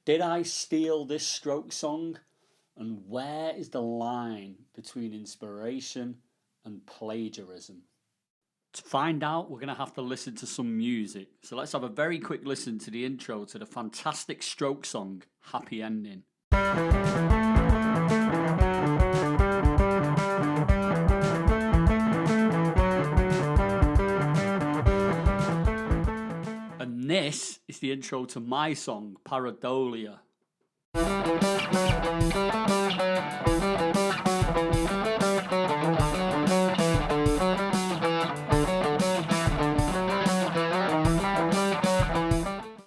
Did I steal this stroke song? And where is the line between inspiration and plagiarism? To find out, we're going to have to listen to some music. So let's have a very quick listen to the intro to the fantastic stroke song, Happy Ending. And this is the intro to my song, Pareidolia.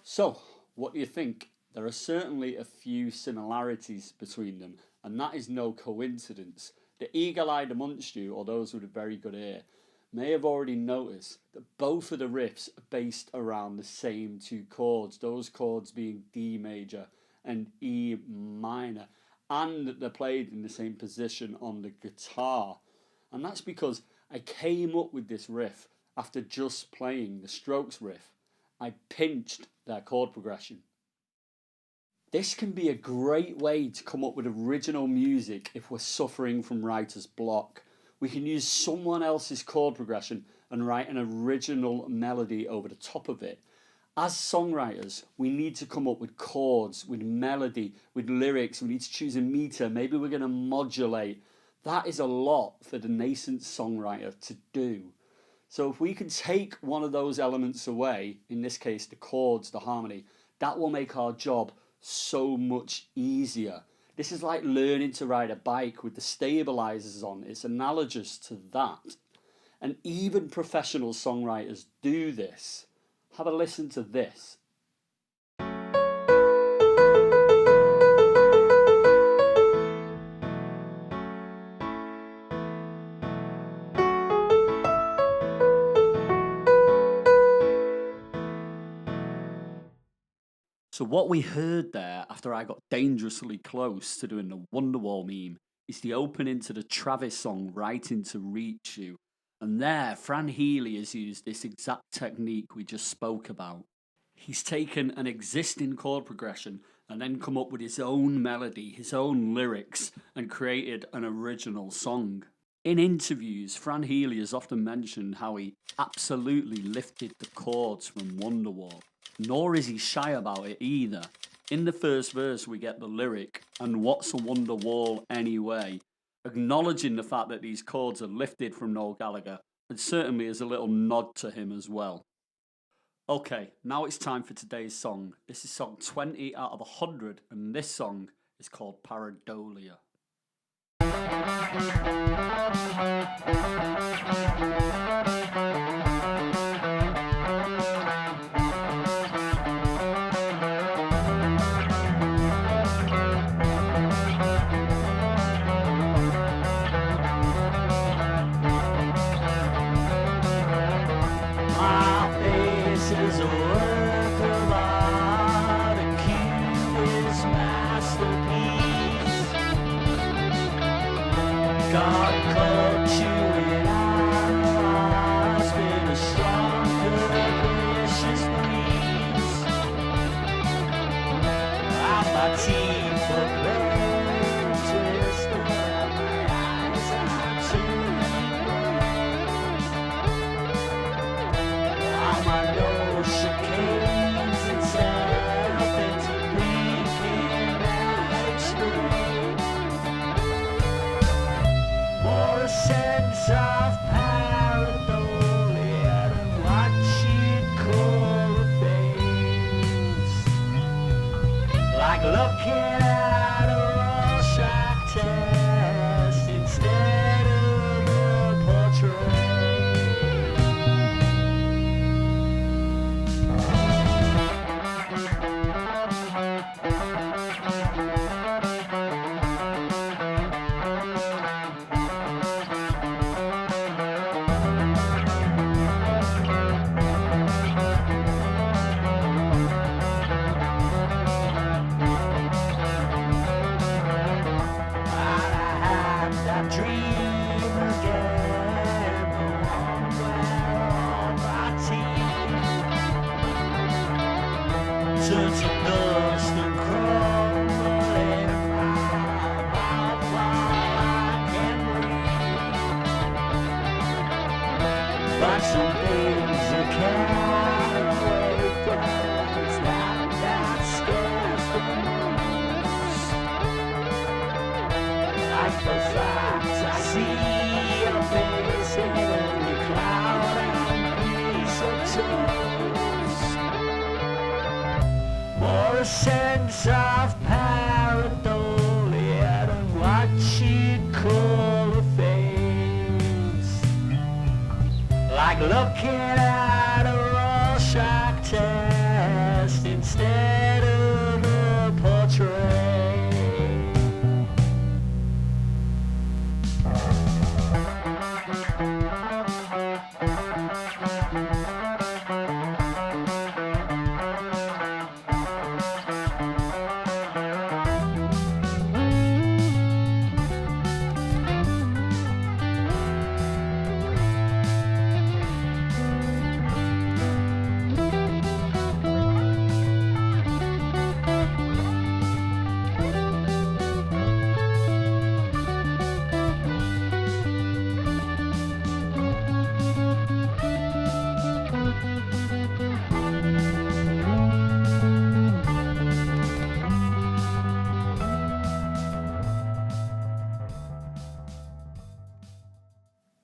So, what do you think? There are certainly a few similarities between them, and that is no coincidence. The eagle-eyed amongst you, or those with a very good ear, may have already noticed that both of the riffs are based around the same two chords, those chords being D major and E minor, and that they're played in the same position on the guitar. And that's because I came up with this riff after just playing the Strokes riff. I pinched their chord progression. This can be a great way to come up with original music if we're suffering from writer's block. We can use someone else's chord progression and write an original melody over the top of it. As songwriters, we need to come up with chords, with melody, with lyrics. We need to choose a meter. Maybe we're going to modulate. That is a lot for the nascent songwriter to do. So if we can take one of those elements away, in this case the chords, the harmony, that will make our job so much easier. This is like learning to ride a bike with the stabilizers on. It's analogous to that. And even professional songwriters do this. Have a listen to this. So what we heard there after I got dangerously close to doing the Wonderwall meme is the opening to the Travis song Writing to Reach You. And there, Fran Healy has used this exact technique we just spoke about. He's taken an existing chord progression and then come up with his own melody, his own lyrics, and created an original song. In interviews, Fran Healy has often mentioned how he absolutely lifted the chords from Wonderwall. Nor is he shy about it either. In the first verse we get the lyric, "And what's a wonder wall anyway?" acknowledging the fact that these chords are lifted from Noel Gallagher, and certainly as a little nod to him as well. Okay, now it's time for today's song. This is song 20 out of 100, and this song is called Pareidolia. Is a work of art, a curious masterpiece. God caught you in our eyes with a strong, capricious breeze. Out my teeth for blood twisted, my eyes are too bright. My nose chicanes itself into blinking extreme. More a sense of pareidolia than what she'd call a face. Like looking at a Rorschach test instead of a portrait. sense of pareidolia and what she'd call a face, like looking at a Rorschach test instead of a portrait.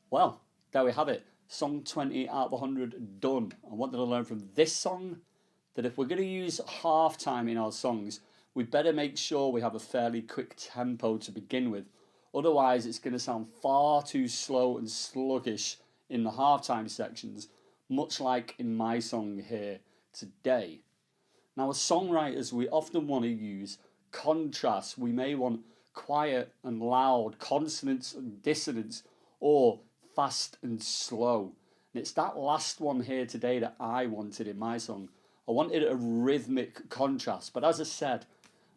Well, there we have it. Song 20 out of 100 done. And what did I learn from this song? That if we're going to use halftime in our songs, we better make sure we have a fairly quick tempo to begin with. Otherwise, it's going to sound far too slow and sluggish in the halftime sections, much like in my song here today. Now, as songwriters, we often want to use contrast. We may want quiet and loud, consonance and dissonance, or fast and slow. And it's that last one here today that I wanted in my song. I wanted a rhythmic contrast, but as I said,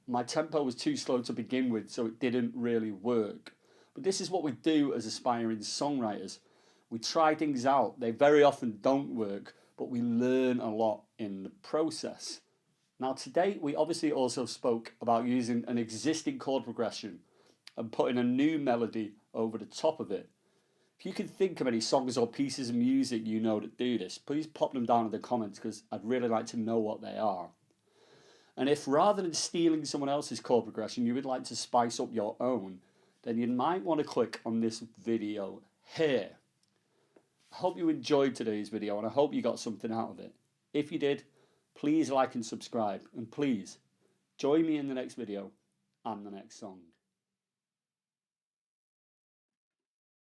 my tempo was too slow to begin with, so it didn't really work. But this is what we do as aspiring songwriters. We try things out. They very often don't work, but we learn a lot in the process. Now today, we obviously also spoke about using an existing chord progression and putting a new melody over the top of it. If you can think of any songs or pieces of music you know that do this, please pop them down in the comments because I'd really like to know what they are. And if rather than stealing someone else's chord progression, you would like to spice up your own, then you might want to click on this video here. I hope you enjoyed today's video and I hope you got something out of it. If you did, please like and subscribe, and please join me in the next video and the next song.